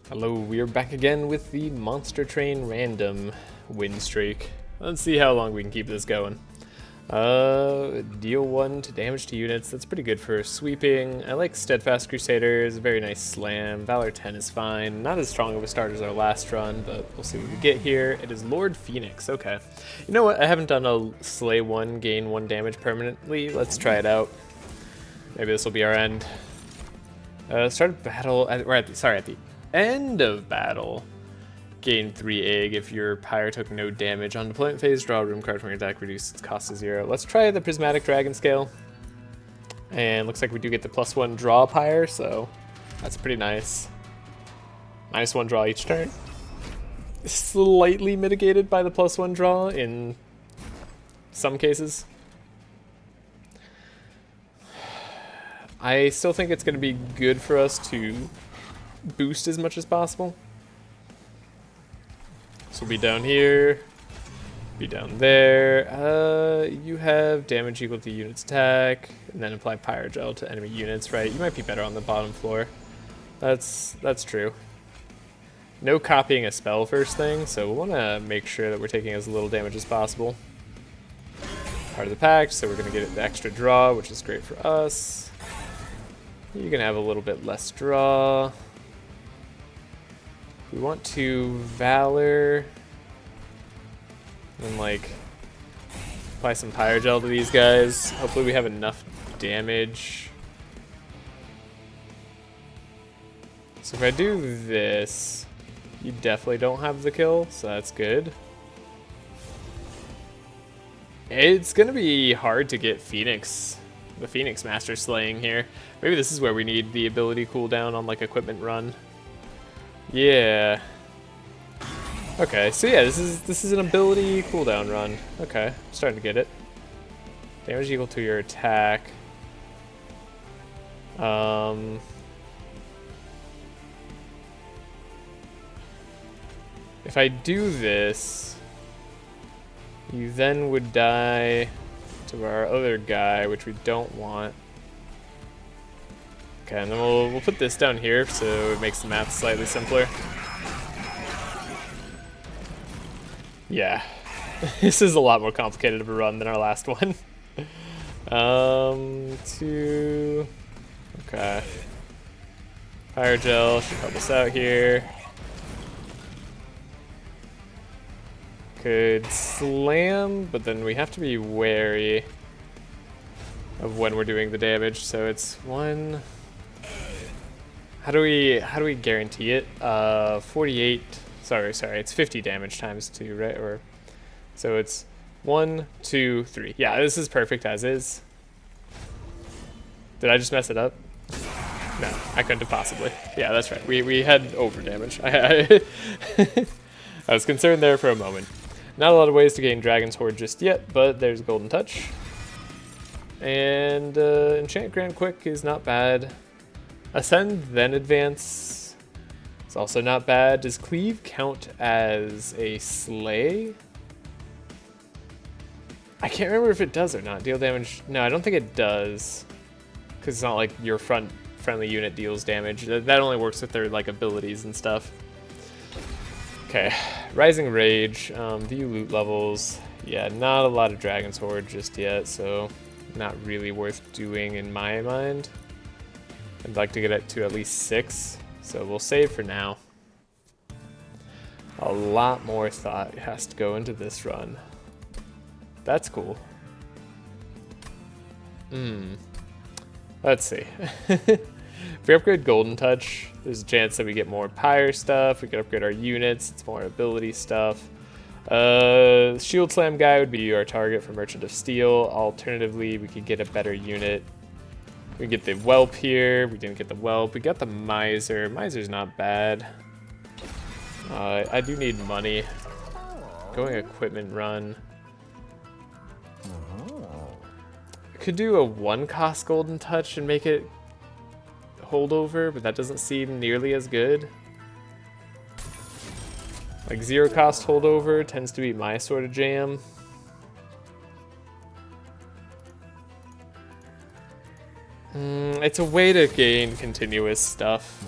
Hello, we are back again with the Monster Train random win streak. Let's see how long we can keep this going. Deal 1 to damage to units, that's pretty good for sweeping. I like Steadfast Crusaders, very nice slam. Valor 10 is fine, not as strong of a start as our last run, but we'll see what we get here. It is Lord Phoenix, okay. You know what, I haven't done a slay 1, gain 1 damage permanently. Let's try it out. Maybe this will be our end. Start of battle, at the end of battle, gain 3 egg if your pyre took no damage. On deployment phase, draw a room card from your deck, reduce its cost to 0. Let's try the Prismatic Dragon scale. And looks like we do get the +1 draw pyre, so that's pretty nice. -1 draw each turn. Slightly mitigated by the +1 draw in some cases. I still think it's going to be good for us to boost as much as possible. So we'll be down here, be down there. You have damage equal to unit's attack, and then apply Pyrogel to enemy units, right? You might be better on the bottom floor. That's true. No copying a spell first thing, so we'll want to make sure that we're taking as little damage as possible. Part of the pact, so we're going to get the extra draw, which is great for us. You're going to have a little bit less draw. We want to Valor and like apply some Pyrogel to these guys. Hopefully we have enough damage. So if I do this, you definitely don't have the kill, so that's good. It's gonna be hard to get Phoenix, the Phoenix Master slaying here. Maybe this is where we need the ability cooldown on like equipment run. Yeah. Okay, so yeah, this is an ability cooldown run. Okay, I'm starting to get it. Damage equal to your attack. If I do this, you then would die to our other guy, which we don't want. Okay, and then we'll put this down here so it makes the math slightly simpler. Yeah, this is a lot more complicated of a run than our last one. Okay. Pyrogel should help us out here. Could slam, but then we have to be wary of when we're doing the damage. So it's 1. How do we guarantee it? 48. Sorry, it's 50 damage times 2, right? Or so it's 1, 2, 3. Yeah, this is perfect as is. Did I just mess it up? No, I couldn't have possibly. Yeah, that's right. We had over damage. I was concerned there for a moment. Not a lot of ways to gain Dragon's Horde just yet, but there's Golden Touch. And Enchant Grand Quick is not bad. Ascend, then Advance. It's also not bad. Does Cleave count as a Slay? I can't remember if it does or not. Deal damage. No, I don't think it does. Because it's not like your friendly unit deals damage. That only works with their like abilities and stuff. Okay, Rising Rage, view loot levels. Yeah, not a lot of Dragon's Horde just yet, so not really worth doing in my mind. I'd like to get it to at least 6, so we'll save for now. A lot more thought has to go into this run. That's cool. Let's see. If we upgrade Golden Touch, there's a chance that we get more Pyre stuff. We could upgrade our units. It's more ability stuff. Shield Slam guy would be our target for Merchant of Steel. Alternatively, we could get a better unit. We get the Whelp here. We didn't get the Whelp. We got the Miser. Miser's not bad. I do need money. Going equipment run. I could do a 1-cost Golden Touch and make it holdover, but that doesn't seem nearly as good. Like 0-cost holdover tends to be my sort of jam. It's a way to gain continuous stuff.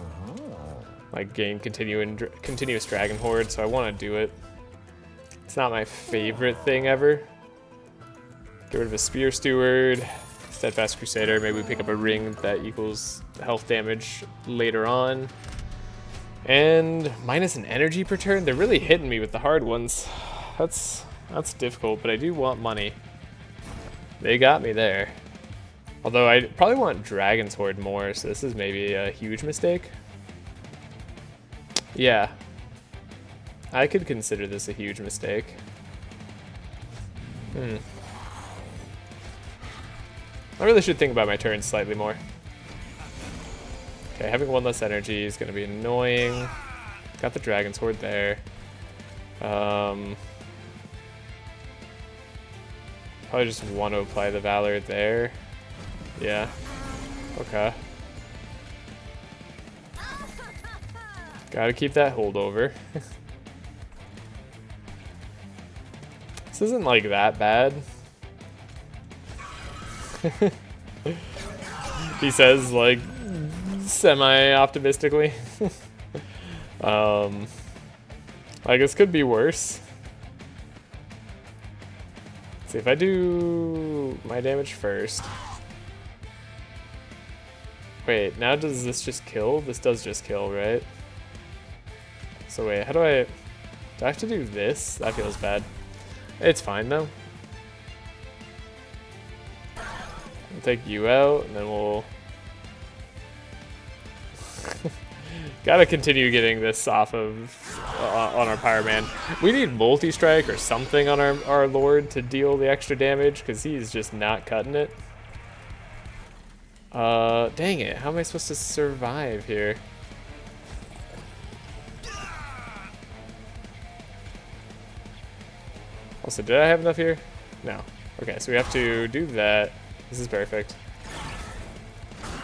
like gain continuous Dragon Horde, so I want to do it. It's not my favorite thing ever. Get rid of a Spear Steward, Steadfast Crusader. Maybe we pick up a ring that equals health damage later on. And minus an energy per turn. They're really hitting me with the hard ones. That's difficult, but I do want money. They got me there. Although I probably want Dragon's Horde more, so this is maybe a huge mistake. Yeah. I could consider this a huge mistake. I really should think about my turns slightly more. Okay, having one less energy is going to be annoying. Got the Dragon's Horde there. Probably just want to apply the Valor there. Yeah. Okay. Gotta keep that holdover. This isn't like that bad. He says, like, semi-optimistically. Like, this could be worse. Let's see, if I do my damage first. Wait, now does this just kill? This does just kill, right? So wait, how do I have to do this? That feels bad. It's fine, though. We'll take you out, and then we'll... Gotta continue getting this off of on our Pyro Man. We need multi-strike or something on our Lord to deal the extra damage, because he's just not cutting it. Dang it, how am I supposed to survive here? Also, did I have enough here? No. Okay, so we have to do that. This is perfect.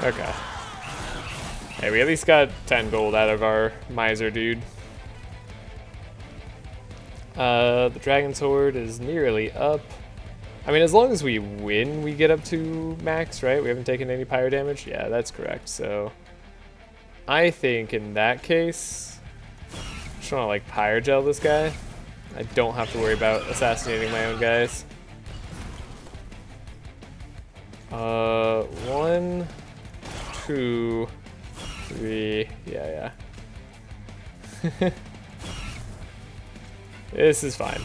Okay. Hey, we at least got 10 gold out of our miser dude. The Dragon's Horde is nearly up. I mean, as long as we win, we get up to max, right? We haven't taken any pyro damage? Yeah, that's correct. So, I think in that case, I just want to, like, pyro gel this guy. I don't have to worry about assassinating my own guys. 1, 2, 3. Yeah. This is fine.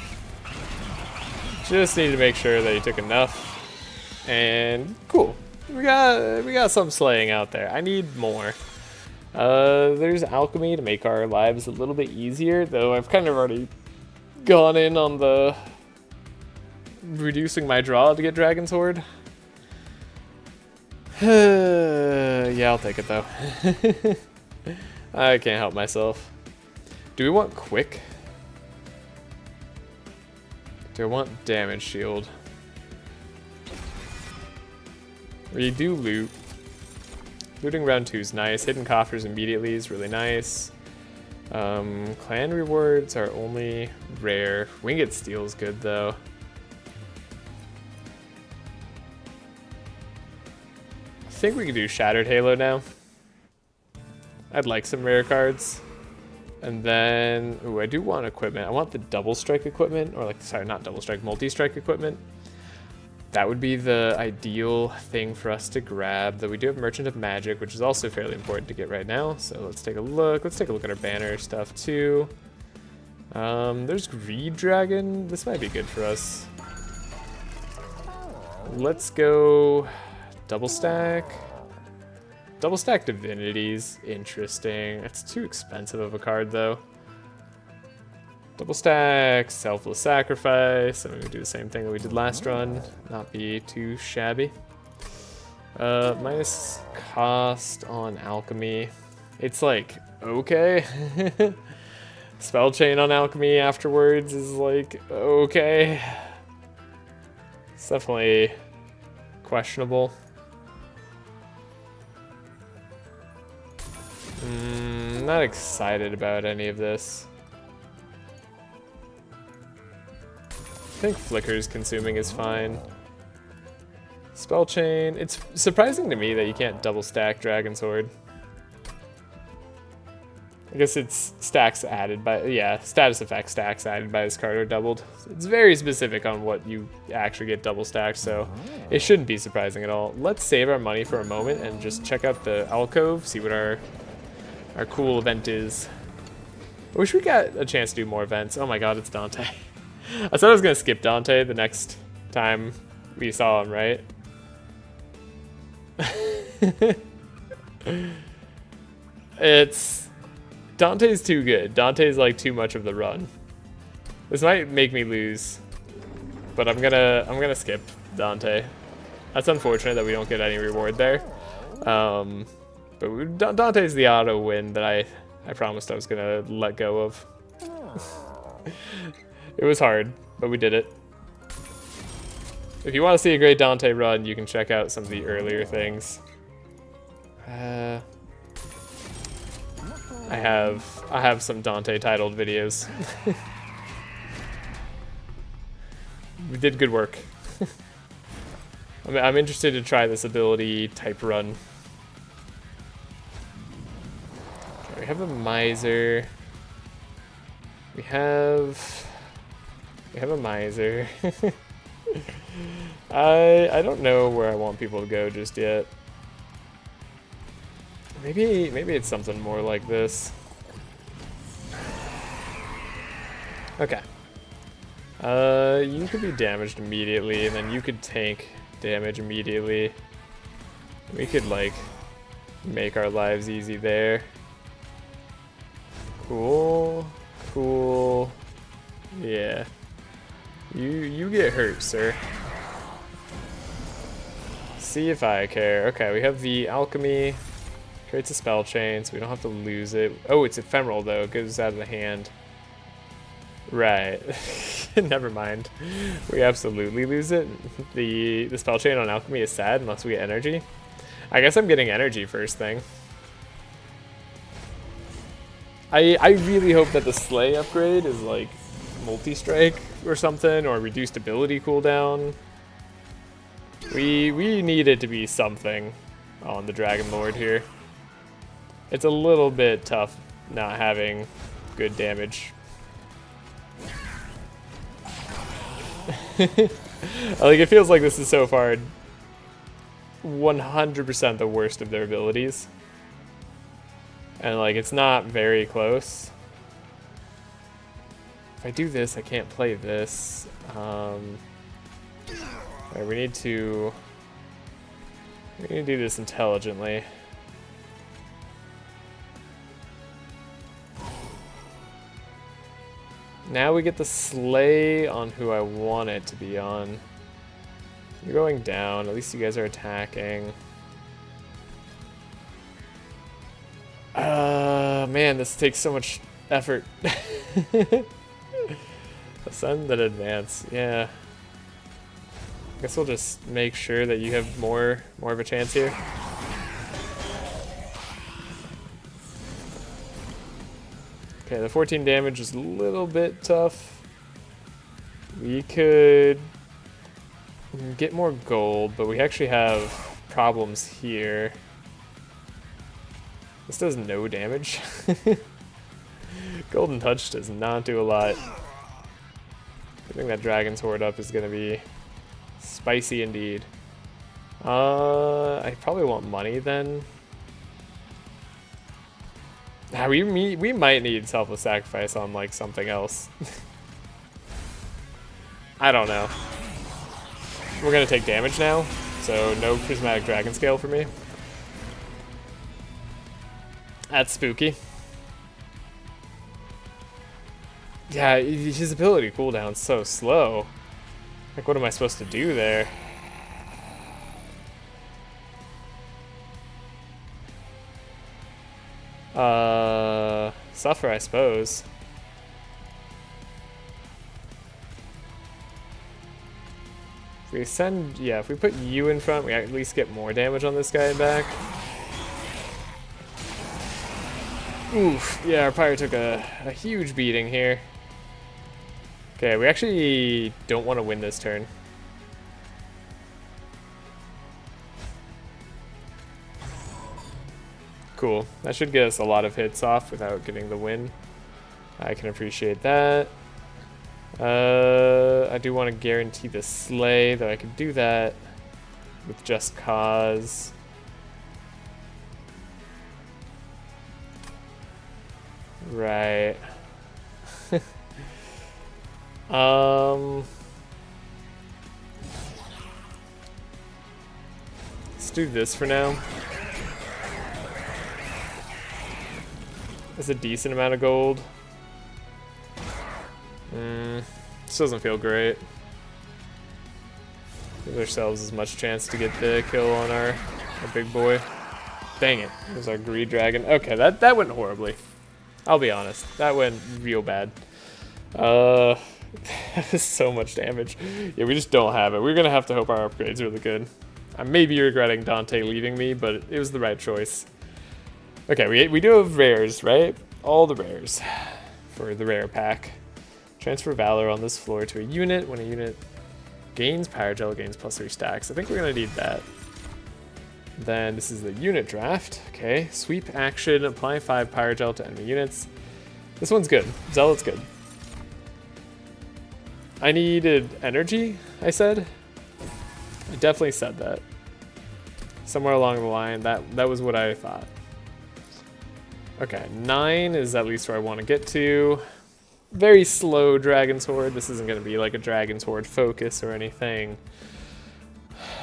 Just need to make sure that he took enough. And cool. We got some slaying out there. I need more. There's alchemy to make our lives a little bit easier, though I've kind of already gone in on the reducing my draw to get Dragon's Horde. Yeah, I'll take it though. I can't help myself. Do we want quick? Do I want damage shield? We do loot. Looting round 2 is nice. Hidden coffers immediately is really nice. Clan rewards are only rare. Winged Steel is good though. I think we can do Shattered Halo now. I'd like some rare cards. And then, ooh, I do want equipment. I want the double strike equipment, or like, sorry, not double strike, multi-strike equipment. That would be the ideal thing for us to grab. Though we do have Merchant of Magic, which is also fairly important to get right now. So let's take a look. Let's take a look at our banner stuff too. There's Greed Dragon. This might be good for us. Let's go double stack. Double stack Divinities, interesting. It's too expensive of a card though. Double stack Selfless Sacrifice. I'm gonna do the same thing that we did last run. Not be too shabby. Minus cost on Alchemy. It's like, okay. Spell Chain on Alchemy afterwards is like, okay. It's definitely questionable. Not excited about any of this. I think Flicker's consuming is fine. Spell Chain. It's surprising to me that you can't double stack Dragon's Horde. I guess it's stacks added by, yeah, status effect stacks added by this card are doubled. It's very specific on what you actually get double stacked, so it shouldn't be surprising at all. Let's save our money for a moment and just check out the alcove, see what our cool event is. I wish we got a chance to do more events. Oh my god, it's Dante. I thought I was going to skip Dante the next time we saw him, right? Dante's too good. Dante's like too much of the run. This might make me lose, but I'm gonna skip Dante. That's unfortunate that we don't get any reward there. But Dante's the auto win that I promised I was gonna let go of. It was hard, but we did it. If you want to see a great Dante run, you can check out some of the earlier things. I have some Dante titled videos. We did good work. I'm interested to try this ability type run. Okay, we have a miser. We have a miser. I don't know where I want people to go just yet. Maybe it's something more like this. Okay. You could be damaged immediately, and then you could tank damage immediately. We could, like, make our lives easy there. Cool. Cool. Yeah. You get hurt, sir. See if I care. Okay, we have the alchemy. Creates a spell chain, so we don't have to lose it. Oh, it's ephemeral, though. It goes out of the hand. Right. Never mind. We absolutely lose it. The spell chain on alchemy is sad unless we get energy. I guess I'm getting energy first thing. I really hope that the Slay upgrade is, like, multi-strike or something, or reduced ability cooldown. We need it to be something on the Dragon Lord here. It's a little bit tough not having good damage. Like, it feels like this is so far 100% the worst of their abilities. And, like, it's not very close. If I do this, I can't play this. Right, we need to do this intelligently. Now we get the Slay on who I want it to be on. You're going down. At least you guys are attacking. Man, this takes so much effort. Ascend and advance. Yeah. I guess we'll just make sure that you have more of a chance here. Okay, the 14 damage is a little bit tough. We could get more gold, but we actually have problems here. This does no damage. Golden Touch does not do a lot. I think that Dragon's Horde up is going to be spicy indeed. I probably want money then. Nah, we might need selfless sacrifice on, like, something else. I don't know. We're gonna take damage now, so no prismatic dragon scale for me. That's spooky. Yeah, his ability cooldown's so slow. Like, what am I supposed to do there? Suffer, I suppose. If we send, yeah, if we put you in front, we at least get more damage on this guy back. Oof, yeah, our pirate took a huge beating here. Okay, we actually don't want to win this turn. Cool. That should get us a lot of hits off without getting the win. I can appreciate that. I do want to guarantee the slay, though I could do that with just cause. Right. Let's do this for now. That's a decent amount of gold. This doesn't feel great. Give ourselves as much chance to get the kill on our big boy. Dang it. It was our greed dragon. Okay, that went horribly. I'll be honest. That went real bad. That is so much damage. Yeah, we just don't have it. We're gonna have to hope our upgrade's really good. I may be regretting Dante leaving me, but it was the right choice. Okay, we do have rares, right? All the rares for the rare pack. Transfer Valor on this floor to a unit. When a unit gains Power Gel, gains +3 stacks. I think we're gonna need that. Then this is the unit draft. Okay, sweep action, apply 5 Power Gel to enemy units. This one's good. Zealot's good. I needed energy, I said. I definitely said that. Somewhere along the line, that was what I thought. Okay, 9 is at least where I want to get to. Very slow Dragon's Horde. This isn't going to be like a Dragon's Horde focus or anything.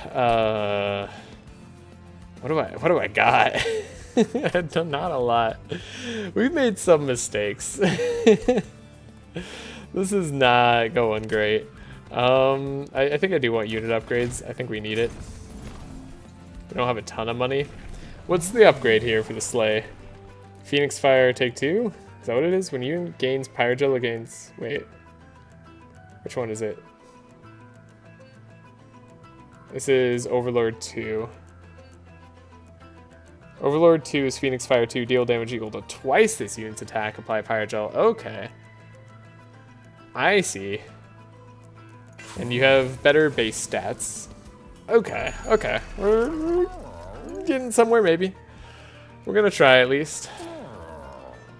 What do I got? Not a lot. We've made some mistakes. This is not going great. I think I do want unit upgrades. I think we need it. We don't have a ton of money. What's the upgrade here for the Slay? Phoenix Fire take 2? Is that what it is? When you gains Pyrogel against... Wait. Which one is it? This is Overlord 2. Overlord 2 is Phoenix Fire 2. Deal damage equal to twice this unit's attack. Apply Pyrogel. Okay. I see. And you have better base stats. Okay, okay. We're getting somewhere, maybe. We're gonna try at least.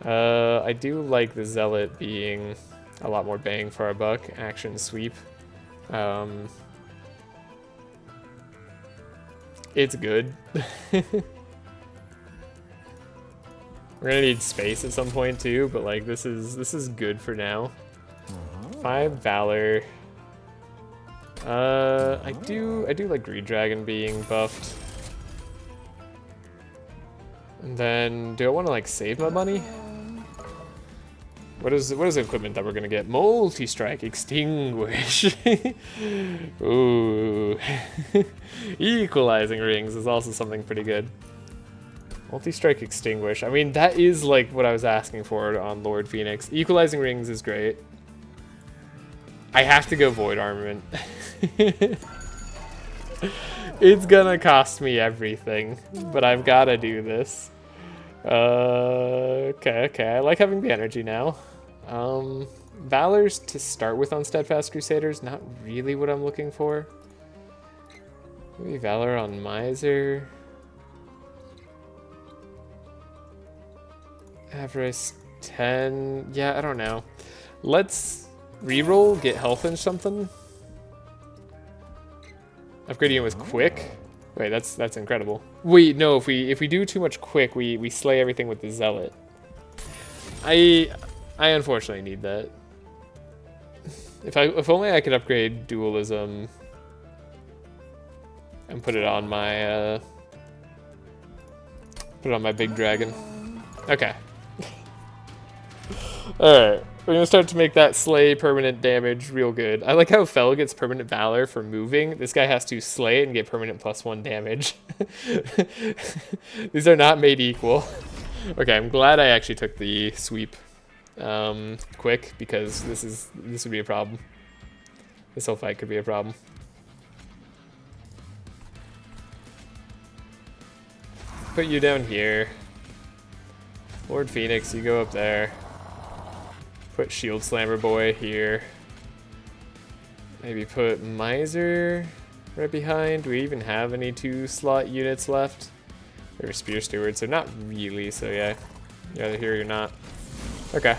I do like the Zealot being a lot more bang for our buck. Action sweep. It's good. We're gonna need space at some point too, but like this is good for now. 5 Valor. I do like Greed Dragon being buffed. And then do I want to like save my money? What is the equipment that we're gonna get? Multi-strike extinguish. Ooh. Equalizing rings is also something pretty good. Multi-strike extinguish. I mean, that is like what I was asking for on Lord Phoenix. Equalizing rings is great. I have to go Void Armament. It's gonna cost me everything, but I've gotta do this. Okay. I like having the energy now. Valors to start with on Steadfast Crusaders, not really what I'm looking for. Maybe Valor on Miser. Avarice 10. Yeah, I don't know. Let's reroll, get health and something. Upgrading it with quick. Wait, that's incredible. Wait, no, if we do too much quick, we slay everything with the Zealot. I unfortunately need that. If only I could upgrade dualism and put it on my big dragon. Okay. Alright, we're gonna start to make that slay permanent damage real good. I like how Fel gets permanent valor for moving. This guy has to slay it and get permanent +1 damage. These are not made equal. Okay, I'm glad I actually took the sweep quick, because this would be a problem. This whole fight could be a problem. Put you down here. Lord Phoenix, you go up there. Put Shield Slammer Boy here. Maybe put Miser right behind. Do we even have any 2-slot units left? You're a Spear Steward, so not really, so yeah. You're either here or you're not. Okay.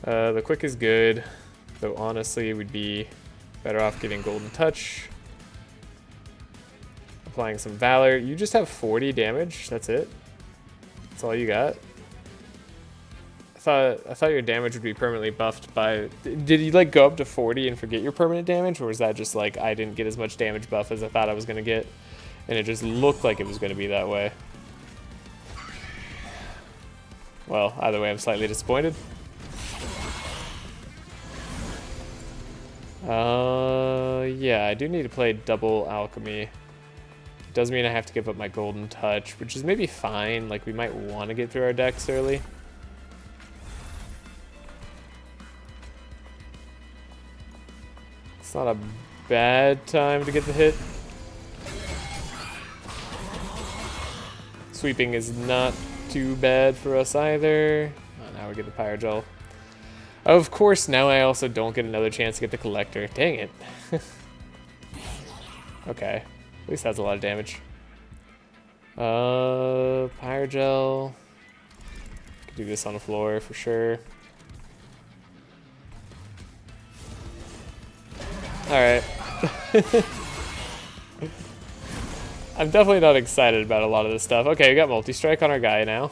The quick is good, though honestly we'd be better off getting Golden Touch. Applying some Valor. You just have 40 damage, that's it? That's all you got? I thought your damage would be permanently buffed by... Did you like go up to 40 and forget your permanent damage? Or was that just like, I didn't get as much damage buff as I thought I was going to get? And it just looked like it was going to be that way. Well, either way, I'm slightly disappointed. Yeah, I do need to play double alchemy. It does mean I have to give up my golden touch, which is maybe fine. Like, we might want to get through our decks early. It's not a bad time to get the hit. Sweeping is not too bad for us either. Oh, now we get the Pyrogel. Of course, now I also don't get another chance to get the Collector. Dang it. Okay. At least that's a lot of damage. Pyrogel. Could do this on the floor for sure. Alright. I'm definitely not excited about a lot of this stuff. Okay, we got multi-strike on our guy now.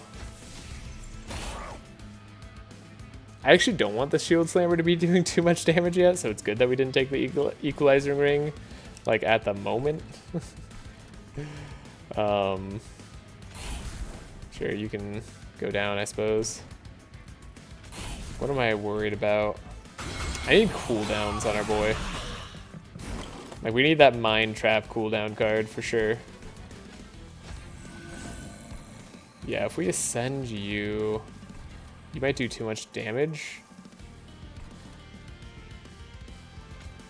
I actually don't want the Shield Slammer to be doing too much damage yet, so it's good that we didn't take the Equalizing Ring, like, at the moment. Sure, you can go down, I suppose. What am I worried about? I need cooldowns on our boy. Like, we need that Mind Trap cooldown card for sure. Yeah, if we ascend you, you might do too much damage.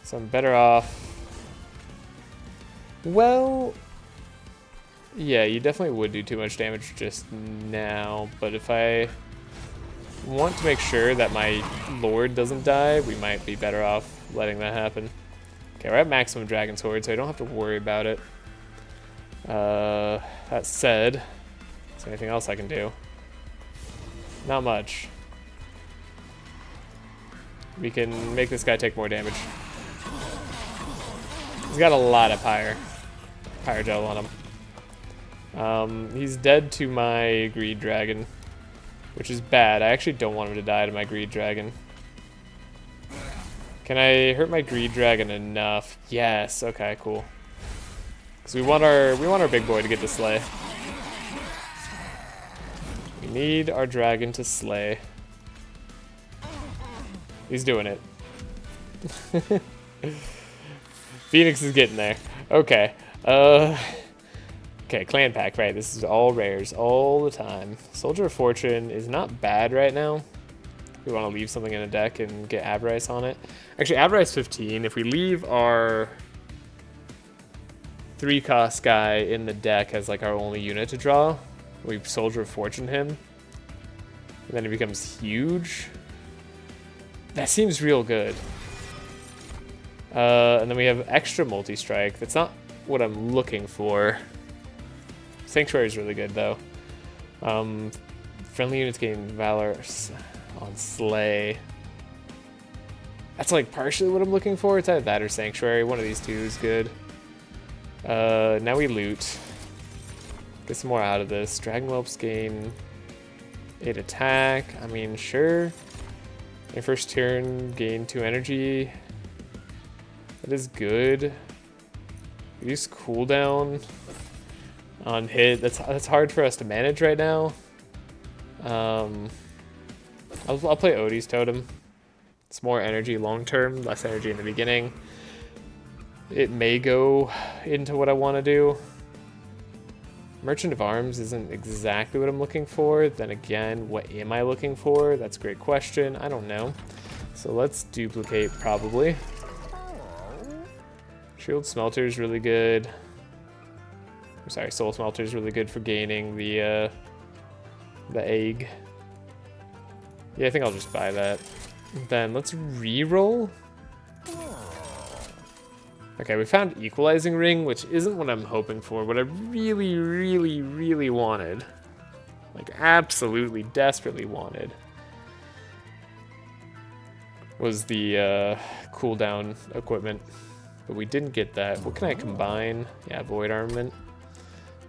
So I'm better off. Well, yeah, you definitely would do too much damage just now, but if I want to make sure that my Lord doesn't die, we might be better off letting that happen. Okay, we're at maximum Dragon Sword, so I don't have to worry about it. That said, is there anything else I can do? Not much. We can make this guy take more damage. He's got a lot of Pyrogel on him. He's dead to my Greed Dragon, which is bad. I actually don't want him to die to my Greed Dragon. Can I hurt my Greed Dragon enough? Yes. Okay, cool. Because we want our big boy to get to slay. We need our dragon to slay. He's doing it. Phoenix is getting there. Okay. Okay, clan pack, right? This is all rares all the time. Soldier of Fortune is not bad right now. We want to leave something in a deck and get Avarice on it. Actually, Avarice 15, if we leave our 3-cost guy in the deck as like our only unit to draw, we Soldier of Fortune him, and then he becomes huge. That seems real good. And then we have extra multi-strike. That's not what I'm looking for. Sanctuary is really good though. Friendly units gain Valor on Slay. That's like partially what I'm looking for. It's either that or Sanctuary. One of these two is good. Now we loot. Get some more out of this. Dragon Whelps gain 8 attack. I mean, sure. My first turn, gain 2 energy. That is good. Use cooldown on hit. That's hard for us to manage right now. I'll play Odie's Totem. It's more energy long term, less energy in the beginning. It may go into what I want to do. Merchant of Arms isn't exactly what I'm looking for. Then again, what am I looking for? That's a great question. I don't know. So let's duplicate probably. Shield Smelter is really good. I'm sorry, Soul Smelter is really good for gaining the egg. Yeah, I think I'll just buy that. Then let's re-roll. Okay, we found Equalizing Ring, which isn't what I'm hoping for. What I really, really, really wanted, like absolutely desperately wanted, was the cooldown equipment. But we didn't get that. What can I combine? Yeah, Void Armament.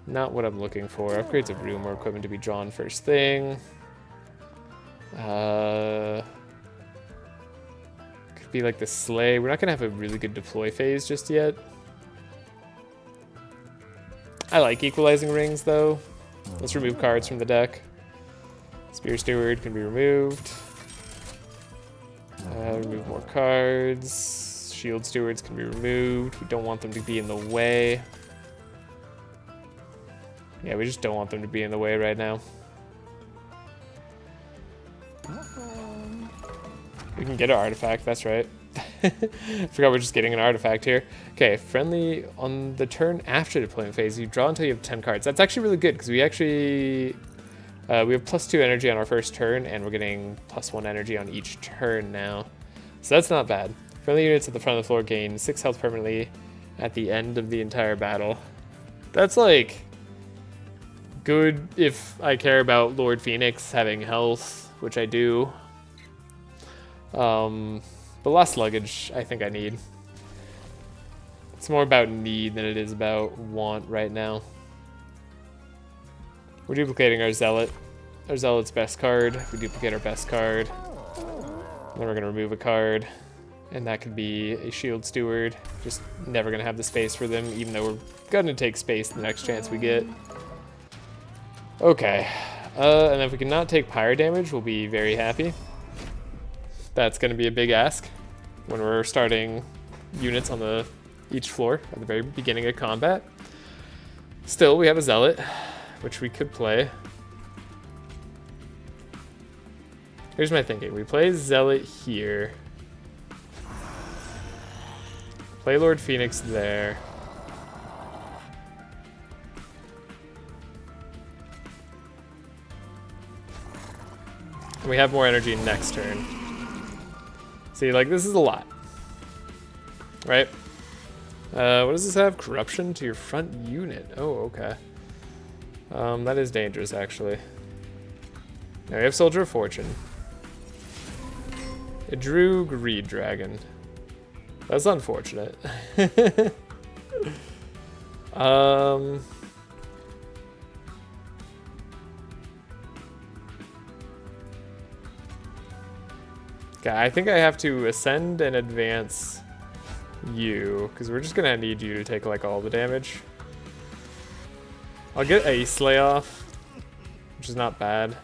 Not what I'm looking for. Upgrades of Rumor equipment to be drawn first thing. Could be like the Slay. We're not gonna have a really good deploy phase just yet. I like Equalizing Rings though. Let's remove cards from the deck. Spear Steward can be removed. Remove more cards. Shield Stewards can be removed. We don't want them to be in the way. Yeah, we just don't want them to be in the way right now. We can get an artifact, that's right. Forgot we're just getting an artifact here. Okay, friendly on the turn after deployment phase, you draw until you have 10 cards. That's actually really good because we actually we have +2 energy on our first turn, and we're getting +1 energy on each turn now. So that's not bad. Friendly units at the front of the floor gain 6 health permanently at the end of the entire battle. That's like good if I care about Lord Phoenix having health, which I do. But less luggage I think I need. It's more about need than it is about want right now. We're duplicating our Zealot. Our Zealot's best card. We duplicate our best card. Then we're gonna remove a card. And that could be a Shield Steward. Just never gonna have the space for them, even though we're gonna take space the next chance we get. Okay. And if we cannot take pyre damage, we'll be very happy. That's gonna be a big ask when we're starting units on each floor at the very beginning of combat. Still, we have a Zealot, which we could play. Here's my thinking. We play Zealot here. Play Lord Phoenix there. And we have more energy next turn. See, like, this is a lot. Right? What does this have? Corruption to your front unit. Oh, okay. That is dangerous, actually. Now we have Soldier of Fortune. It drew Greed Dragon. That's unfortunate. Okay, I think I have to ascend and advance you, because we're just gonna need you to take like all the damage. I'll get a Slay off, which is not bad.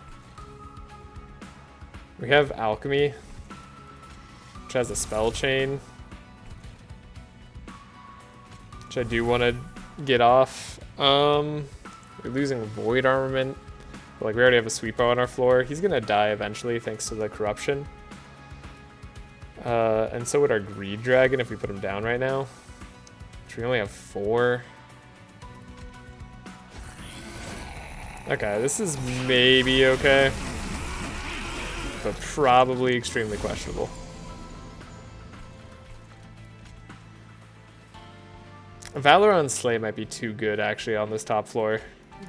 We have Alchemy, which has a spell chain, which I do want to get off. We're losing Void Armament, but like we already have a Sweeper on our floor. He's gonna die eventually thanks to the corruption. And so would our Greed Dragon if we put him down right now. Which we only have 4. Okay, this is maybe okay, but probably extremely questionable. Valoron's Slay might be too good actually on this top floor.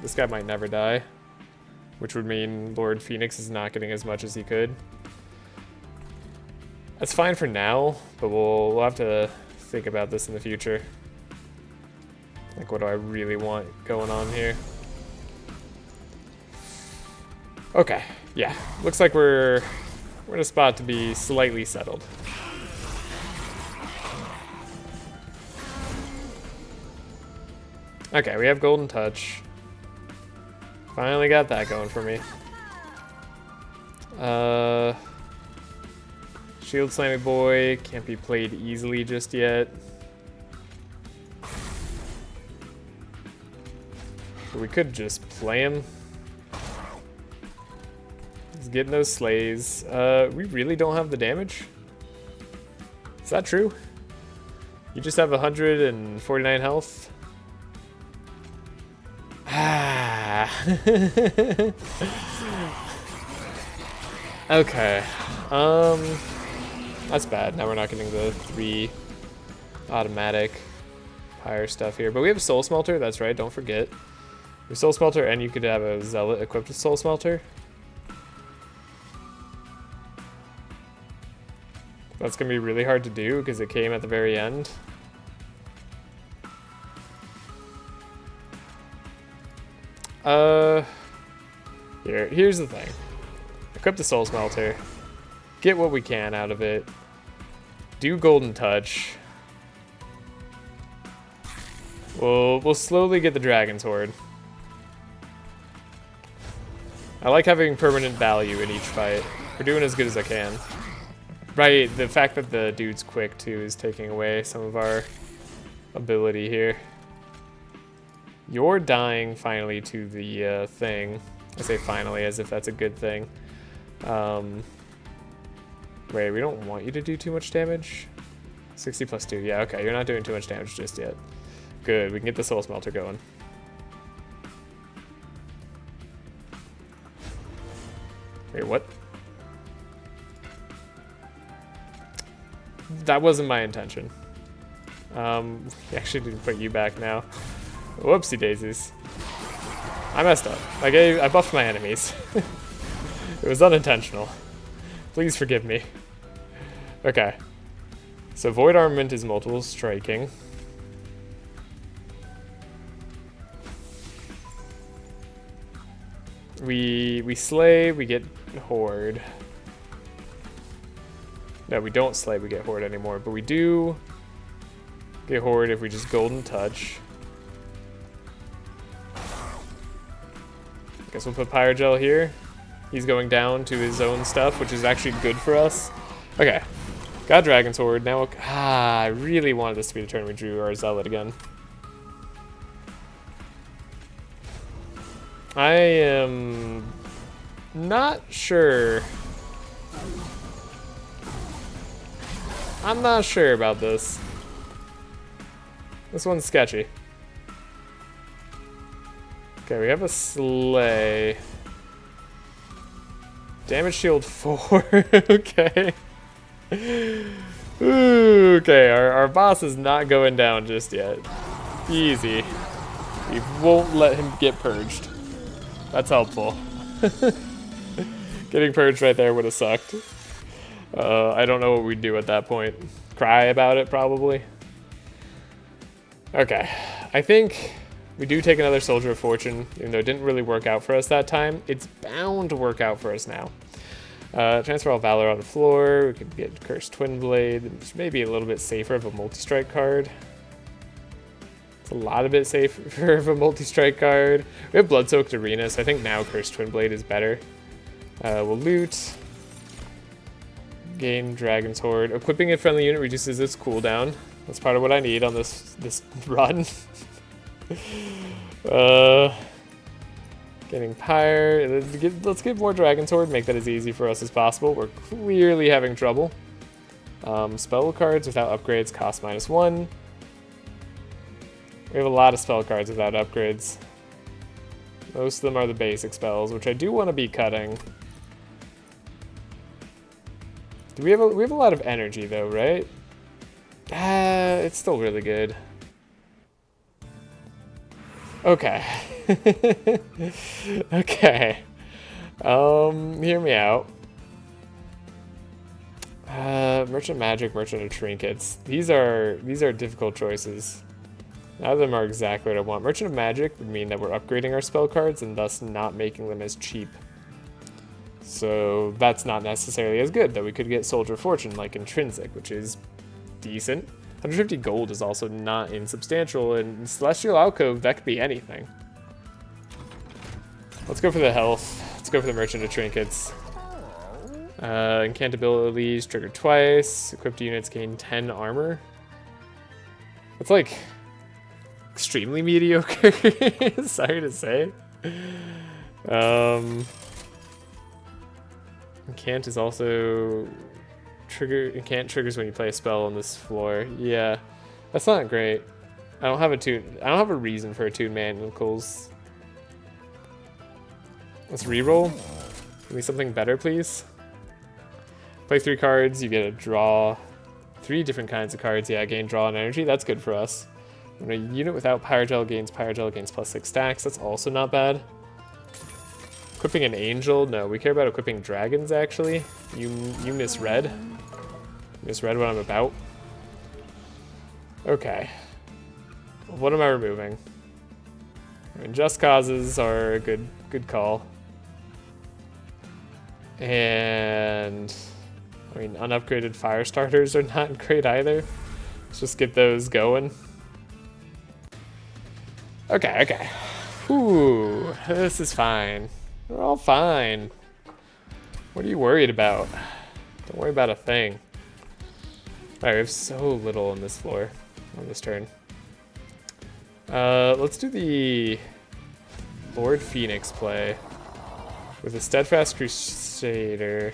This guy might never die, which would mean Lord Phoenix is not getting as much as he could. That's fine for now, but we'll have to think about this in the future. Like, what do I really want going on here? Okay, yeah. Looks like we're in a spot to be slightly settled. Okay, we have Golden Touch. Finally got that going for me. Shield Slammy Boy can't be played easily just yet. But we could just play him. He's getting those slays. We really don't have the damage? Is that true? You just have 149 health? Ah. Okay. That's bad. Now we're not getting the 3 automatic. pyre stuff here. But we have a soul smelter, that's right, don't forget. We have soul smelter, and you could have a zealot equipped with soul smelter. That's gonna be really hard to do because it came at the very end. Here's the thing. Equip the soul smelter. Get what we can out of it. Do golden touch. We'll slowly get the dragon's horde. I like having permanent value in each fight. We're doing as good as I can. Right, the fact that the dude's quick too is taking away some of our ability here. You're dying finally to the thing. I say finally as if that's a good thing. Wait, we don't want you to do too much damage? 60 plus 2, yeah, okay, you're not doing too much damage just yet. Good, we can get the soul smelter going. Wait, what? That wasn't my intention. We actually didn't put you back now. Whoopsie daisies. I messed up. I buffed my enemies. It was unintentional. Please forgive me. Okay. So void armament is multiple striking. We slay, we get horde. No, we don't slay, we get horde anymore, but we do get horde if we just golden touch. Guess we'll put Pyrogel here. He's going down to his own stuff, which is actually good for us. Okay, got Dragon's Horde. Now, I really wanted this to be the turn we drew our Zealot again. I am not sure. I'm not sure about this. This one's sketchy. Okay, we have a Slay. Damage shield 4. Okay. Ooh, okay, our boss is not going down just yet. Easy. We won't let him get purged. That's helpful. Getting purged right there would have sucked. I don't know what we'd do at that point. Cry about it, probably. Okay, I think we do take another Soldier of Fortune, even though it didn't really work out for us that time. It's bound to work out for us now. Transfer all Valor on the floor. We could get Cursed Twin Blade, which may be a little bit safer of a multi-strike card. It's a lot of bit safer of a multi-strike card. We have Blood-Soaked Arena, so I think now Cursed Twin Blade is better. We'll loot. Gain Dragon's Horde. Equipping a friendly unit reduces its cooldown. That's part of what I need on this run. Getting Pyre. Let's get more Dragon's Horde, make that as easy for us as possible. We're clearly having trouble. Spell cards without upgrades cost -1. We have a lot of spell cards without upgrades. Most of them are the basic spells, which I do want to be cutting. Do we have a lot of energy though, right? It's still really good. Okay. Okay. Hear me out. Merchant Magic, Merchant of Trinkets. These are difficult choices. None of them are exactly what I want. Merchant of Magic would mean that we're upgrading our spell cards and thus not making them as cheap. So that's not necessarily as good, though we could get Soldier of Fortune like Intrinsic, which is decent. 150 gold is also not insubstantial, and Celestial Alcove, that could be anything. Let's go for the health. Let's go for the Merchant of Trinkets. Incantabilities trigger twice. Equipped units gain 10 armor. That's like extremely mediocre. Sorry to say. Incant is also Incant triggers when you play a spell on this floor. Yeah, that's not great. I don't have a reason for a Tune Manacles. Let's reroll. Give me something better, please. Play 3 cards. You get to draw 3 different kinds of cards. Yeah, gain draw and energy. That's good for us. When a unit without Pyrogel gains +6 stacks, that's also not bad. Equipping an angel? No, we care about equipping dragons, actually. You misread. Misread what I'm about. Okay. What am I removing? I mean, just causes are a good call. And I mean, unupgraded fire starters are not great either. Let's just get those going. Okay. Ooh, this is fine. We're all fine. What are you worried about? Don't worry about a thing. Alright, we have so little on this floor, on this turn. Let's do the Lord Phoenix play with a Steadfast Crusader.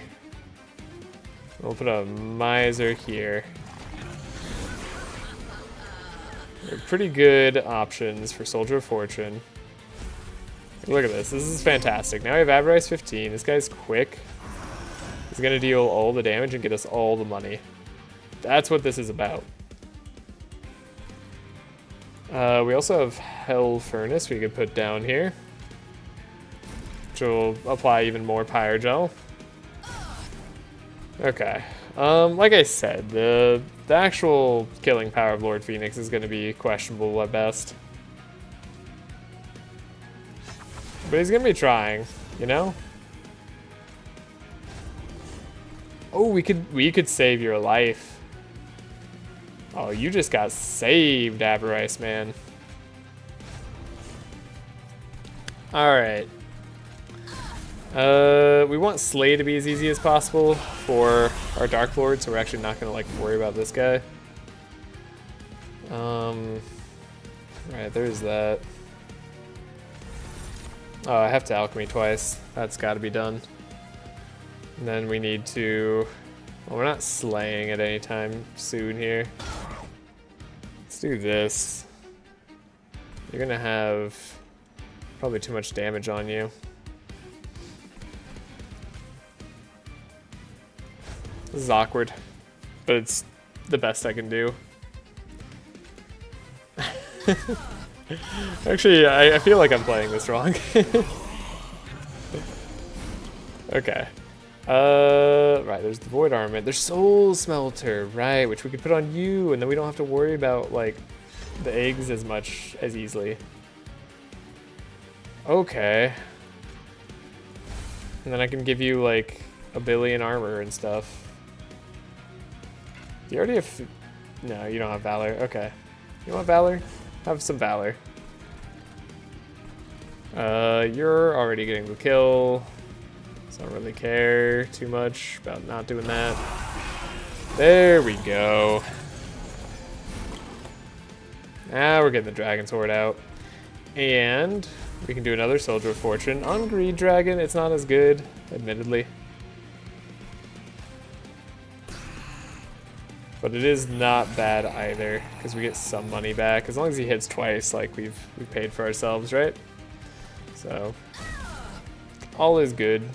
We'll put a Miser here. They're pretty good options for Soldier of Fortune. Look at this. This is fantastic. Now we have Avarice 15. This guy's quick. He's going to deal all the damage and get us all the money. That's what this is about. We also have Hell Furnace we could put down here, which will apply even more Pyrogel. Okay. Like I said, the actual killing power of Lord Phoenix is going to be questionable at best. But he's going to be trying, you know? Oh, we could save your life. Oh, you just got saved, Avarice, man. Alright. We want Slay to be as easy as possible for our Dark Lord, so we're actually not going to, like, worry about this guy. Alright, there's that. Oh, I have to alchemy twice. That's got to be done. And then we need to... Well, we're not slaying at any time soon here. Let's do this. You're gonna have probably too much damage on you. This is awkward, but it's the best I can do. Actually, I feel like I'm playing this wrong. Okay. Right, there's the Void Armament. There's Soul Smelter, right, which we could put on you, and then we don't have to worry about, like, the eggs as much as easily. Okay. And then I can give you, like, 1 billion armor and stuff. Do you already have... No, you don't have Valor. Okay. You want Valor? Have some Valor. You're already getting the kill. So I don't really care too much about not doing that. There we go. Now we're getting the Dragon's Horde out. And we can do another Soldier of Fortune. On Greed Dragon, it's not as good, admittedly. But it is not bad either, because we get some money back. As long as he hits twice, like we've paid for ourselves, right? So, all is good.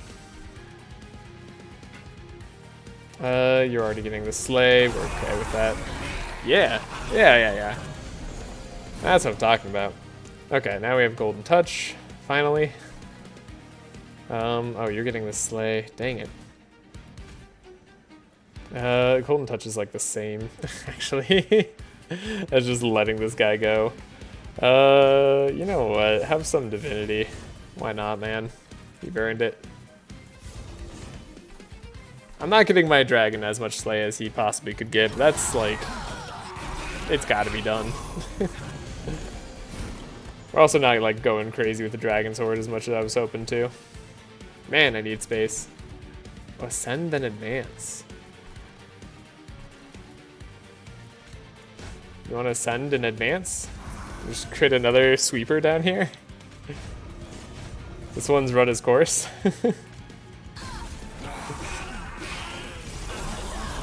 You're already getting the Slay. We're okay with that. Yeah. That's what I'm talking about. Okay, now we have Golden Touch, finally. Oh, you're getting the Slay. Dang it. Golden Touch is like the same, actually, as just letting this guy go. You know what? Have some Divinity. Why not, man? You've earned it. I'm not giving my dragon as much Slay as he possibly could get, but that's like... It's gotta be done. We're also not like going crazy with the Dragon's Horde as much as I was hoping to. Man, I need space. Oh, Ascend then Advance. You want to Ascend and Advance? Just create another sweeper down here? This one's run his course.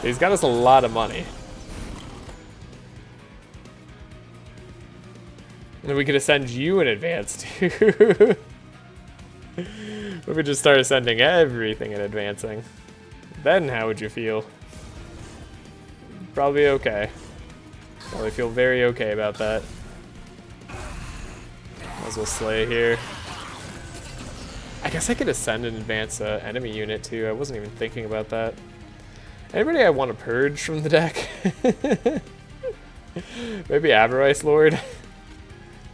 He's got us a lot of money. And we could ascend you in advance too. We could just start ascending everything and advancing. Then how would you feel? Probably okay. Probably feel very okay about that. Might as well slay here. I guess I could ascend and advance an enemy unit too. I wasn't even thinking about that. Anybody I want to purge from the deck? Maybe Avarice Lord?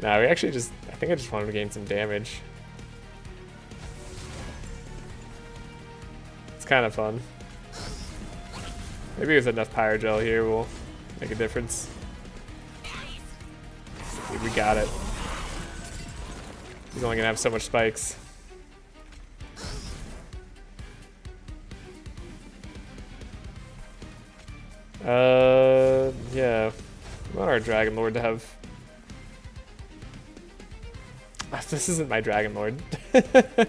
No, we actually just... I think I just wanted to gain some damage. It's kind of fun. Maybe with enough Pyrogel here we'll make a difference. Dude, we got it. He's only gonna have so much spikes. Yeah. I want our Dragon Lord to have... This isn't my Dragon Lord. I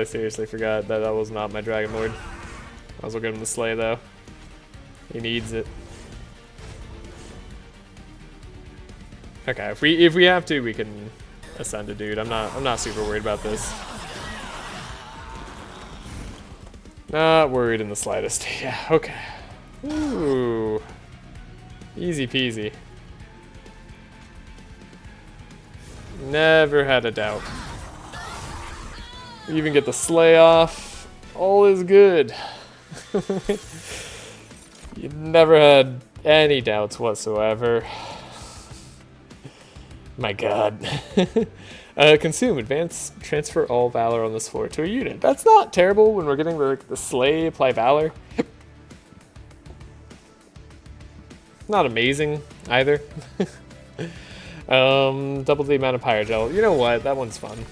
seriously forgot that that was not my Dragon Lord. I was looking at him to slay though. He needs it. Okay, if we have to, we can ascend a dude. I'm not super worried about this. Not worried in the slightest. Yeah, okay. Ooh. Easy peasy. Never had a doubt. We even get the slay off. All is good. You never had any doubts whatsoever. My god. Consume, advance, transfer all valor on this floor to a unit. That's not terrible when we're getting the slay, apply valor. Not amazing either. Double the amount of Pyrogel. You know what? That one's fun.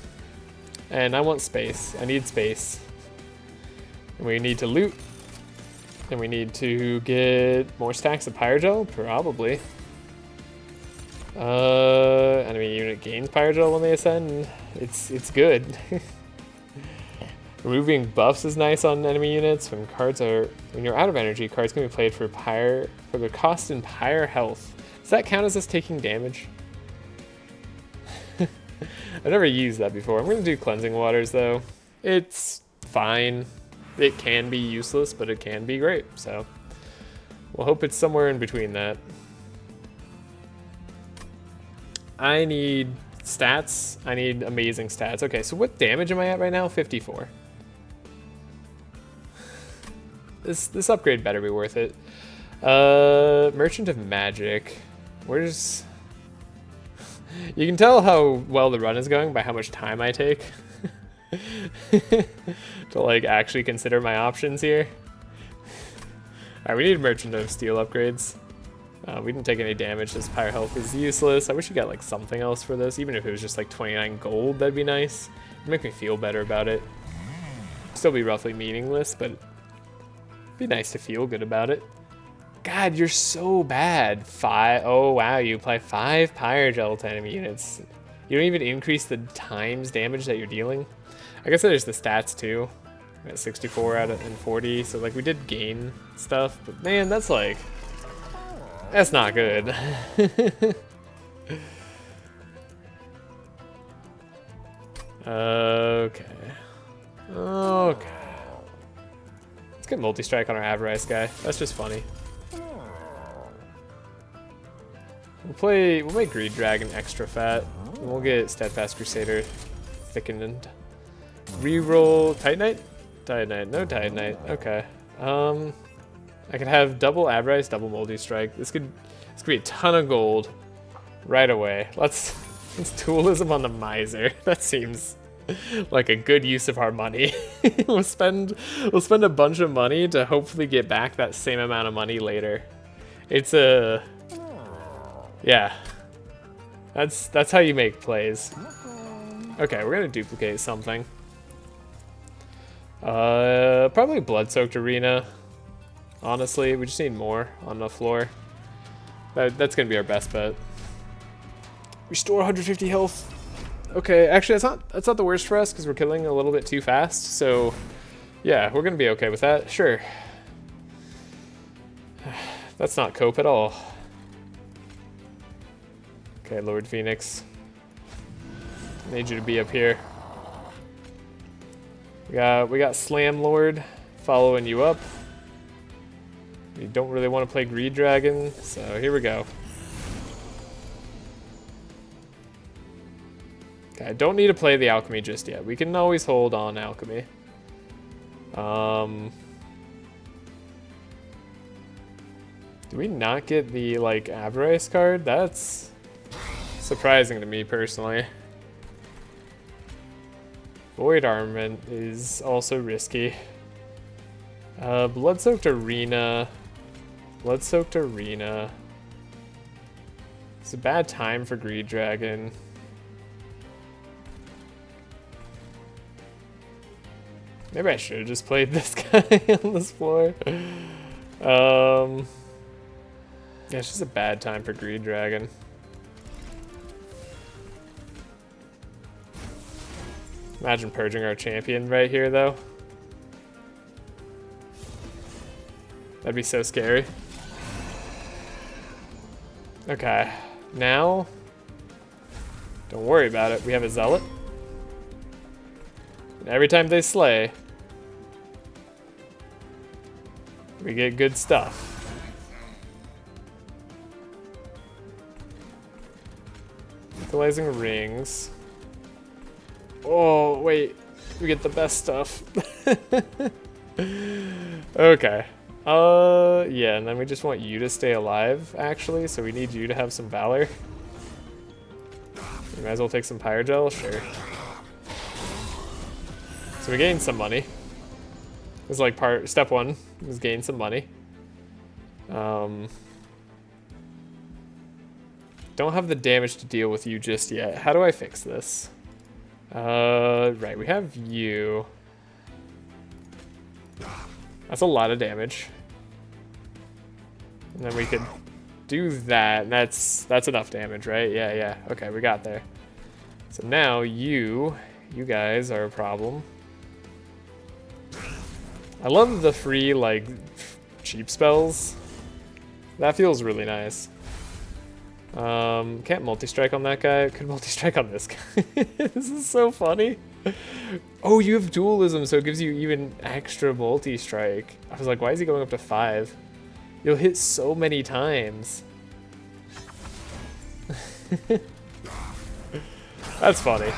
And I want space. I need space. And we need to loot. And we need to get more stacks of Pyrogel? Probably. Enemy unit gains Pyrogel when they ascend. It's good. Removing buffs is nice on enemy units. When you're out of energy, cards can be played for the cost in Pyre health. Does that count as us taking damage? I've never used that before. I'm gonna do cleansing waters though. It's fine. It can be useless, but it can be great. So we'll hope it's somewhere in between that. I need stats. I need amazing stats. Okay, so what damage am I at right now? 54. This upgrade better be worth it. Merchant of Magic. Where's... You can tell how well the run is going by how much time I take to like actually consider my options here. Alright, we need Merchant of Steel upgrades. We didn't take any damage. This Pyre health is useless. I wish you got like something else for this. Even if it was just like 29 gold, that'd be nice. It'd make me feel better about it. Still be roughly meaningless, but it'd be nice to feel good about it. God, you're so bad. Oh wow, you apply 5 Pyrogel to enemy units. You don't even increase the times damage that you're dealing. I guess there's the stats too. We got 64 out of 40, so like we did gain stuff, but man, that's like... That's not good. Okay. Okay. Let's get multi-strike on our Avarice guy. That's just funny. We'll make Greed Dragon extra fat. And we'll get Steadfast Crusader thickened. Reroll Titanite? Titanite, no Titanite. Okay. I could have double Avarice, double multi-strike. This could be a ton of gold right away. Let's dualism on the Miser. That seems like a good use of our money. we'll spend a bunch of money to hopefully get back that same amount of money later. It's a... Yeah. That's how you make plays. Okay, we're gonna duplicate something. Probably Blood-Soaked Arena. Honestly, we just need more on the floor. That's gonna be our best bet. Restore 150 health. Okay, actually that's not the worst for us because we're killing a little bit too fast. So yeah, we're gonna be okay with that. Sure. That's not cope at all. Okay, Lord Phoenix. Need you to be up here. We got Slam Lord following you up. We don't really want to play Greed Dragon, so here we go. Okay, I don't need to play the alchemy just yet. We can always hold on alchemy. Do we not get the, like, Avarice card? That's surprising to me, personally. Void Armament is also risky. Blood-Soaked Arena. Blood-Soaked Arena. It's a bad time for Greed Dragon. Maybe I should have just played this guy on this floor. Yeah, it's just a bad time for Greed Dragon. Imagine purging our champion right here, though. That'd be so scary. Okay, now, don't worry about it. We have a Zealot. And every time they slay, we get good stuff. Equalizing rings. Oh, wait. We get the best stuff. Okay. Yeah, and then we just want you to stay alive, actually, so we need you to have some Valor. You might as well take some Pyrogel, sure. So we gained some money. It was like step one, was gain some money. Don't have the damage to deal with you just yet. How do I fix this? Right, we have you. That's a lot of damage. And then we could do that, and that's enough damage, right? Yeah, okay, we got there. So now you guys are a problem. I love the free, like, cheap spells. That feels really nice. Can't multi-strike on that guy. Could multi-strike on this guy. This is so funny. Oh, you have dualism, so it gives you even extra multi-strike. I was like, why is he going up to 5? You'll hit so many times. That's funny.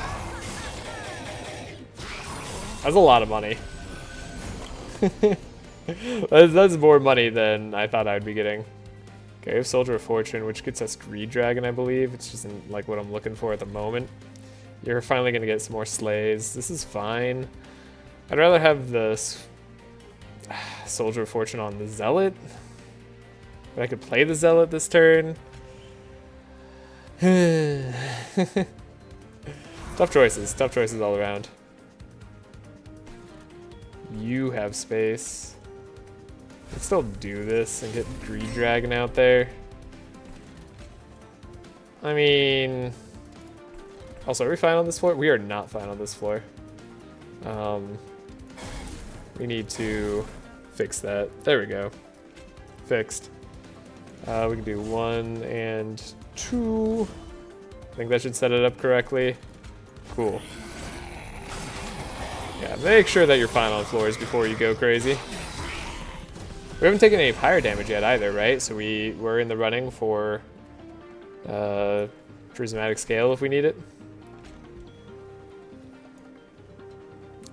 That's a lot of money. That's more money than I thought I would be getting. Okay, we have Soldier of Fortune, which gets us Greed Dragon, I believe. It's just like what I'm looking for at the moment. You're finally going to get some more Slays. This is fine. I'd rather have the Soldier of Fortune on the Zealot. But I could play the Zealot this turn. Tough choices all around. You have space. Let's still do this and get Greed Dragon out there. I mean... Also, are we fine on this floor? We are not fine on this floor. We need to fix that. There we go. Fixed. We can do 1 and 2. I think that should set it up correctly. Cool. Yeah, make sure that you're fine on floors before you go crazy. We haven't taken any fire damage yet either, right? So we're in the running for Prismatic Scale if we need it.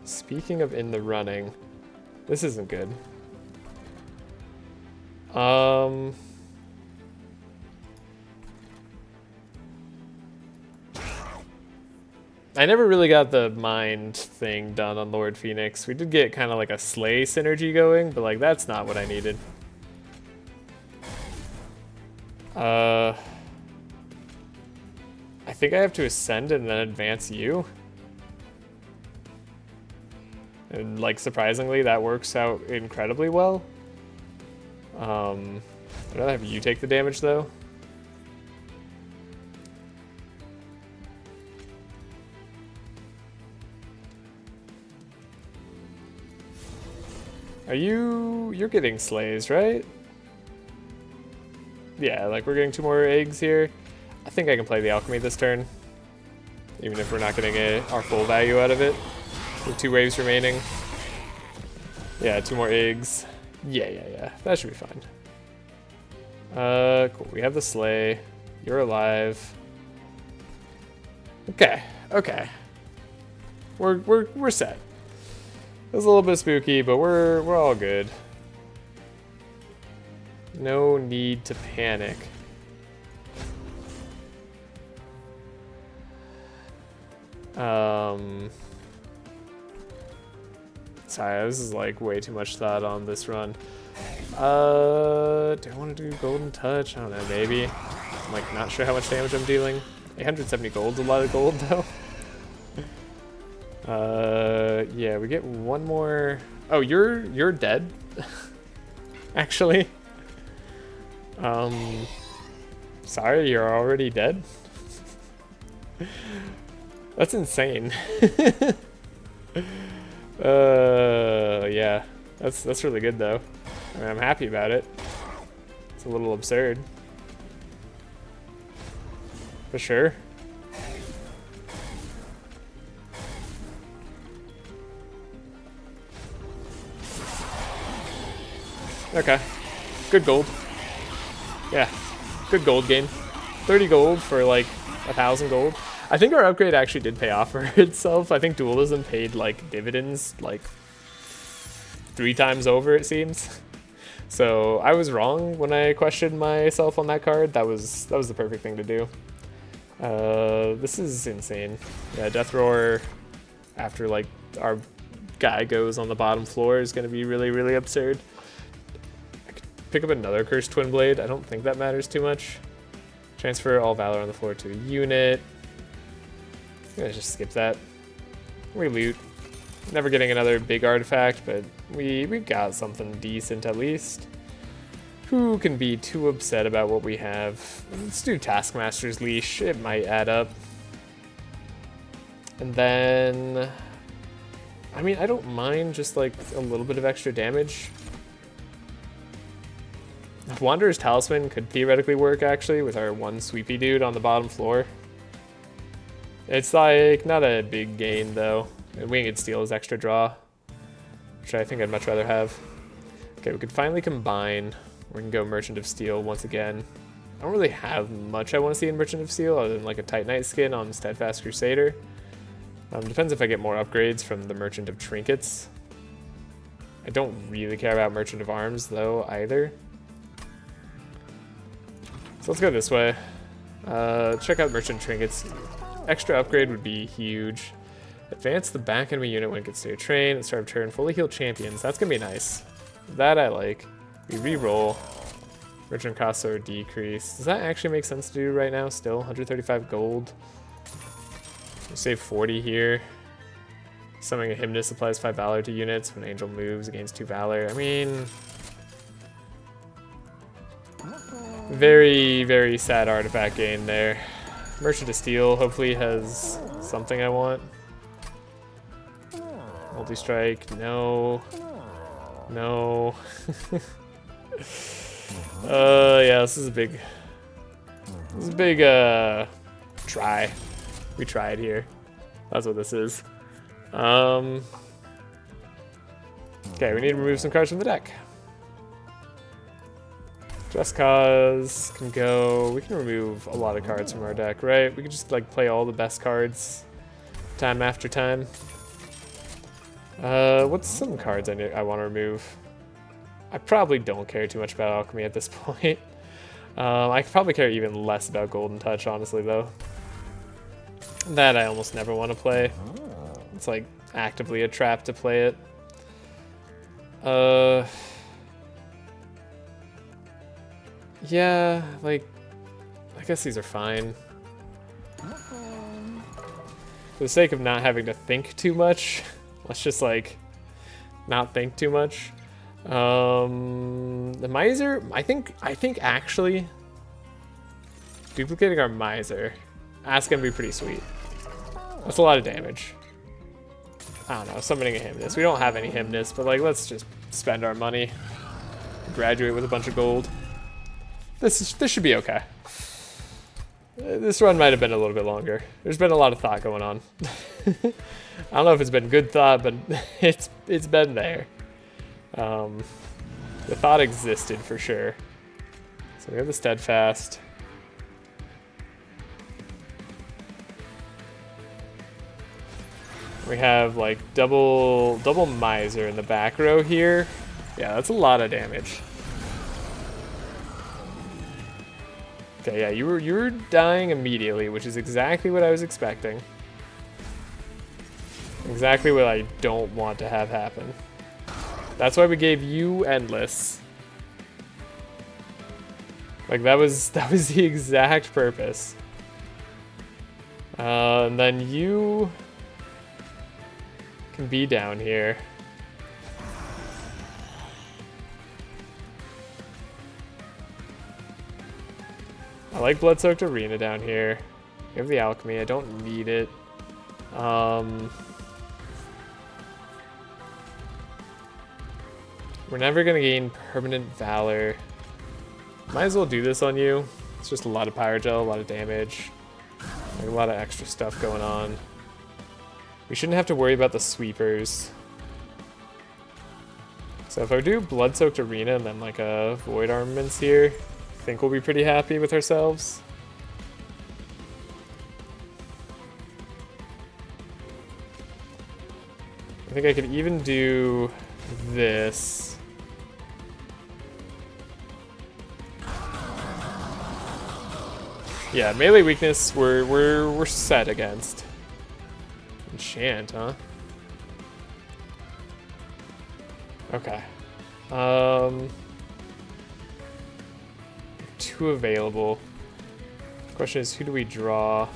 Speaking of in the running, this isn't good. I never really got the mind thing done on Lord Phoenix. We did get kind of like a Slay synergy going, but like that's not what I needed. I think I have to ascend and then advance you. And like surprisingly, that works out incredibly well. I'd rather have you take the damage though. You're getting slays, right? Yeah, like we're getting 2 more eggs here. I think I can play the alchemy this turn. Even if we're not getting our full value out of it. With 2 waves remaining. Yeah, 2 more eggs. Yeah. That should be fine. Cool. We have the slay. You're alive. Okay. Okay. We're set. It was a little bit spooky, but we're all good. No need to panic. Sorry, this is like way too much thought on this run. Do I want to do Golden Touch? I don't know, maybe. I'm like not sure how much damage I'm dealing. 870 gold's a lot of gold though. Yeah, we get one more. Oh, you're dead. Actually. Sorry, you're already dead. That's insane. Yeah, that's really good though. I mean, I'm happy about it. It's a little absurd. For sure. Okay. Good gold. Yeah. Good gold gain. 30 gold for like 1,000 gold. I think our upgrade actually did pay off for itself. I think dualism paid like dividends like 3 times over, it seems. So I was wrong when I questioned myself on that card. That was the perfect thing to do. This is insane. Yeah, Death Roar after like our guy goes on the bottom floor is gonna be really, really absurd. I could pick up another Cursed Twin Blade. I don't think that matters too much. Transfer all Valor on the floor to a unit. I'm gonna just skip that. We loot. Never getting another big artifact, but we got something decent at least. Who can be too upset about what we have? Let's do Taskmaster's Leash. It might add up. And then, I mean, I don't mind just like a little bit of extra damage. Wanderer's Talisman could theoretically work actually with our one sweepy dude on the bottom floor. It's like not a big gain though. And Winged Steel is extra draw, which I think I'd much rather have. Okay, we could finally combine. We can go Merchant of Steel once again. I don't really have much I want to see in Merchant of Steel other than like a Titanite skin on Steadfast Crusader. Depends if I get more upgrades from the Merchant of Trinkets. I don't really care about Merchant of Arms though either. So let's go this way. Check out Merchant Trinkets. Extra upgrade would be huge. Advance the back enemy unit when it gets to your train. At the start of turn, fully healed champions. That's gonna be nice. That I like. We re-roll. Merchant costs are decreased. Does that actually make sense to do right now still? 135 gold. We'll save 40 here. Summoning a Hymnist applies 5 Valor to units when Angel moves, gains 2 Valor. I mean, very, very sad artifact gain there. Merchant of Steel hopefully has something I want. Multi-strike, no. No. Yeah, this is a big try. We tried here. That's what this is. Okay, we need to remove some cards from the deck. Just Cause can go. We can remove a lot of cards from our deck, right? We can just like play all the best cards time after time. What's some cards I want to remove? I probably don't care too much about Alchemy at this point. I could probably care even less about Golden Touch, honestly, though. That I almost never want to play. It's like actively a trap to play it. Yeah, like, I guess these are fine. For the sake of not having to think too much, let's just like not think too much. The Miser, I think actually duplicating our Miser, that's gonna be pretty sweet. That's a lot of damage. I don't know, summoning a Hymnist. We don't have any Hymnists, but like let's just spend our money, graduate with a bunch of gold. This should be okay. This run might have been a little bit longer. There's been a lot of thought going on. I don't know if it's been good thought, but it's been there. The thought existed for sure. So we have the Steadfast. We have like double Miser in the back row here. Yeah, that's a lot of damage. Okay, yeah, you were dying immediately, which is exactly what I was expecting. Exactly what I don't want to have happen. That's why we gave you Endless. Like that was the exact purpose. And then you can be down here. I like Blood-Soaked Arena down here. We have the Alchemy. I don't need it. We're never gonna gain Permanent Valor. Might as well do this on you. It's just a lot of Pyrogel, a lot of damage. Like a lot of extra stuff going on. We shouldn't have to worry about the sweepers. So if I do Blood-Soaked Arena and then like a Void Armaments here, I think we'll be pretty happy with ourselves. I think I could even do this. Yeah, melee weakness we're set against. Enchant, huh? Okay. Two available. Question is, who do we draw?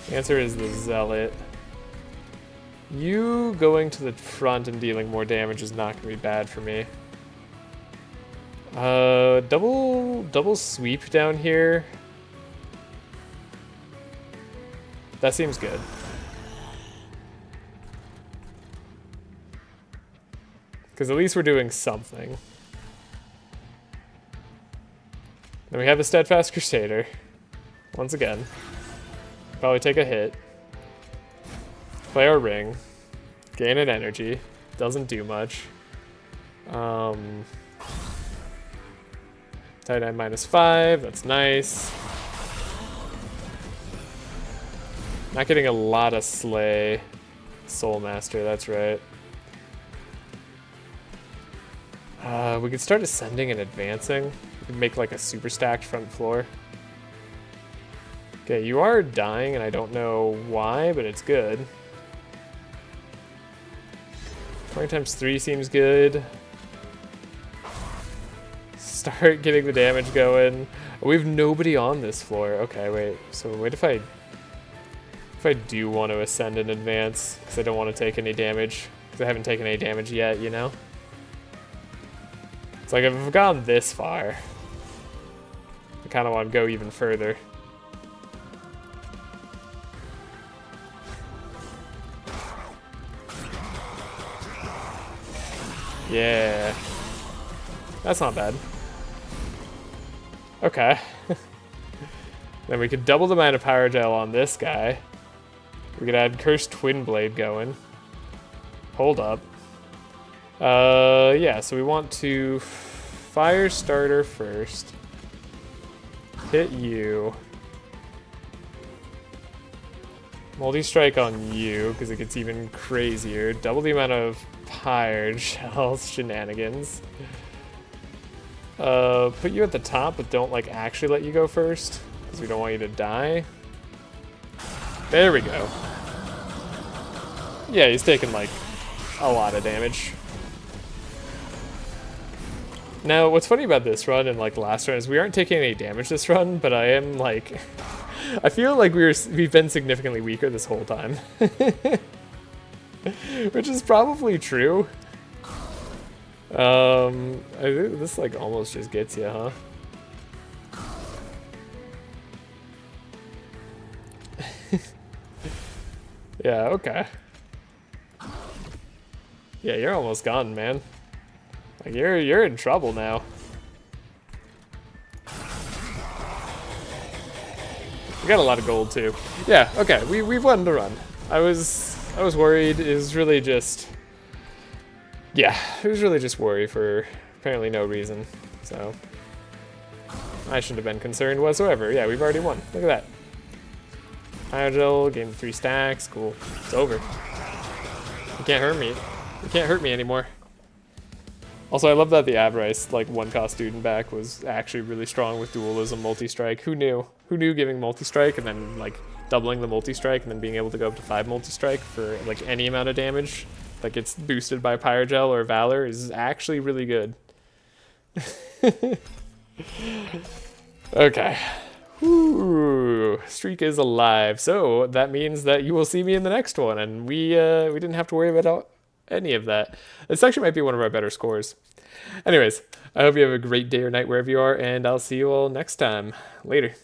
The answer is the Zealot. You going to the front and dealing more damage is not going to be bad for me. Double sweep down here. That seems good. Because at least we're doing something. Then we have a Steadfast Crusader. Once again. Probably take a hit. Play our ring. Gain an energy. Doesn't do much. Titanite -5. That's nice. Not getting a lot of Slay. Soul Master, that's right. We could start ascending and advancing. We could make like a super stacked front floor. Okay, you are dying and I don't know why, but it's good. 20 times 3 seems good. Start getting the damage going. We have nobody on this floor. Okay, wait. So wait if I do want to ascend and advance, because I don't want to take any damage. Because I haven't taken any damage yet, you know? It's like if I've gone this far, I kind of want to go even further. Yeah. That's not bad. Okay. Then we could double the amount of Pyrogel on this guy. We could add Cursed Twin Blade going. Hold up. Yeah, so we want to Fire Starter first. Hit you. Multi-strike on you, because it gets even crazier. Double the amount of Pyrogel shenanigans. Put you at the top, but don't like actually let you go first, because we don't want you to die. There we go. Yeah, he's taking like a lot of damage. Now, what's funny about this run and like the last run is we aren't taking any damage this run, but I am like, I feel like we've been significantly weaker this whole time. Which is probably true. I think this like almost just gets you, huh? Yeah, okay. Yeah, you're almost gone, man. Like you're in trouble now. We got a lot of gold too. Yeah, okay, we've won the run. I was worried. It was really just, yeah, it was really just worry for apparently no reason. So I shouldn't have been concerned whatsoever. Yeah, we've already won. Look at that. Hydrogel, gained 3 stacks. Cool. It's over. can't hurt me. You can't hurt me anymore. Also, I love that the Avarice, like, 1-cost student back was actually really strong with dualism multi-strike. Who knew? Who knew giving multi-strike and then, like, doubling the multi-strike and then being able to go up to 5 multi-strike for, like, any amount of damage that gets boosted by Pyrogel or Valor is actually really good. Okay. Whew. Streak is alive. So, that means that you will see me in the next one, and we didn't have to worry about any of that. This actually might be one of our better scores. Anyways, I hope you have a great day or night wherever you are, and I'll see you all next time. Later.